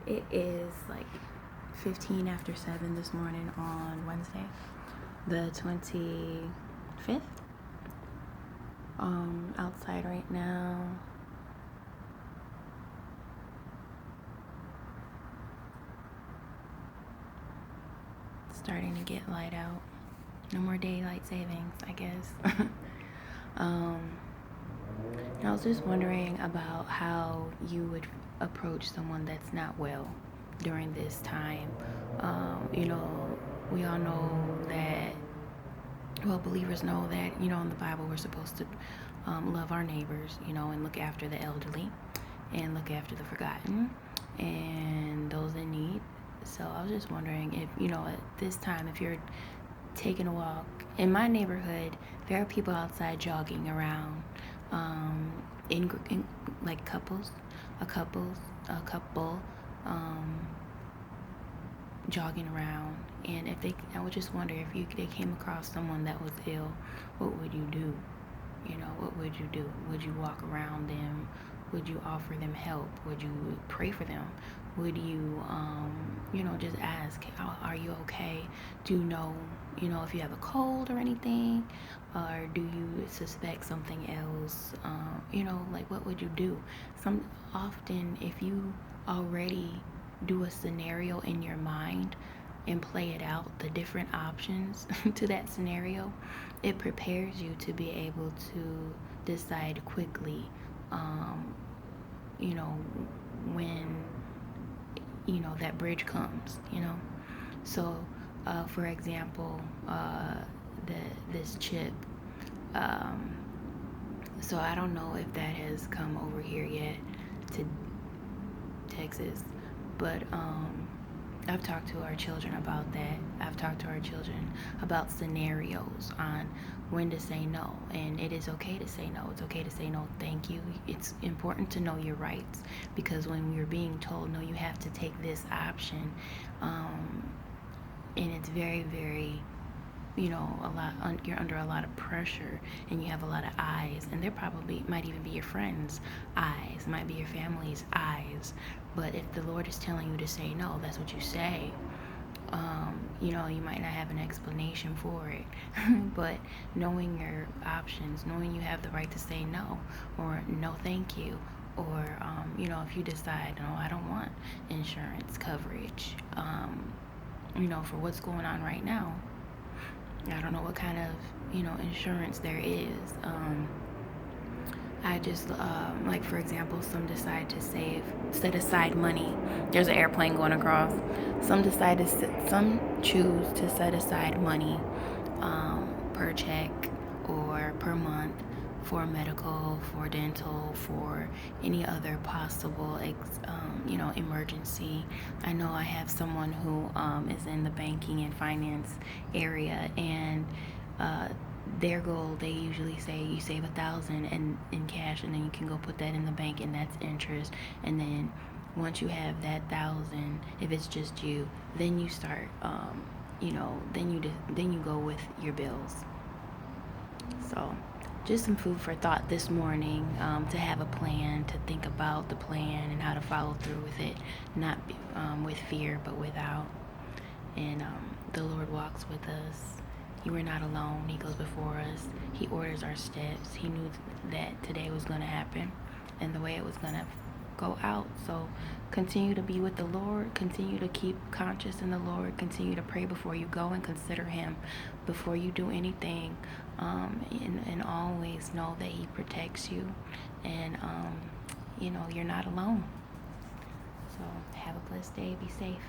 It is like 15 after 7 this morning on Wednesday, the 25th. Outside right now. Starting to get light out. No more daylight savings, I guess. I was just wondering about how you would approach someone that's not well during this time. We all know that, well, believers know that, in the Bible we're supposed to love our neighbors, and look after the elderly and look after the forgotten and those in need. So I was just wondering if, at this time, if you're taking a walk. In my neighborhood, there are people outside jogging around, in like a couple, jogging around. And I would just wonder if they came across someone that was ill, what would you do? What would you do? Would you walk around them? Would you offer them help? Would you pray for them? Would you, just ask, are you okay? Do you know, if you have a cold or anything? Or do you suspect something else? What would you do? Often, if you already do a scenario in your mind and play it out, the different options to that scenario, it prepares you to be able to decide quickly, when, that bridge comes, So, for example, this chip, so I don't know if that has come over here yet to Texas, but I've talked to our children about that. I've talked to our children about scenarios on when to say no, and it is okay to say no. It's okay to say no, thank you. It's important to know your rights, because when you're being told no, you have to take this option, and it's very, very, you're under a lot of pressure, and you have a lot of eyes, and there probably might even be your friends' eyes, might be your family's eyes. But if the Lord is telling you to say no, that's what you say. You might not have an explanation for it, but knowing your options, knowing you have the right to say no, or no thank you, or if you decide, no, I don't want insurance coverage, for what's going on right now. I don't know what kind of, insurance there is. I just, like, for example, some decide to set aside money. There's an airplane going across. Some choose to set aside money, per check or per month, for medical, for dental, for any other possible, emergency. I know I have someone who is in the banking and finance area, and their goal, they usually say you save $1,000 in cash, and then you can go put that in the bank, and that's interest. And then once you have that 1,000, if it's just you, then you start, then you go with your bills. So, just some food for thought this morning, to have a plan, to think about the plan and how to follow through with it, not with fear, but without. And the Lord walks with us. You are not alone. He goes before us. He orders our steps. He knew that today was going to happen and the way it was going to go out. So continue to be with the Lord. Continue to keep conscious in the Lord. Continue to pray before you go and consider Him before you do anything. And always know that He protects you. And, you're not alone. So have a blessed day. Be safe.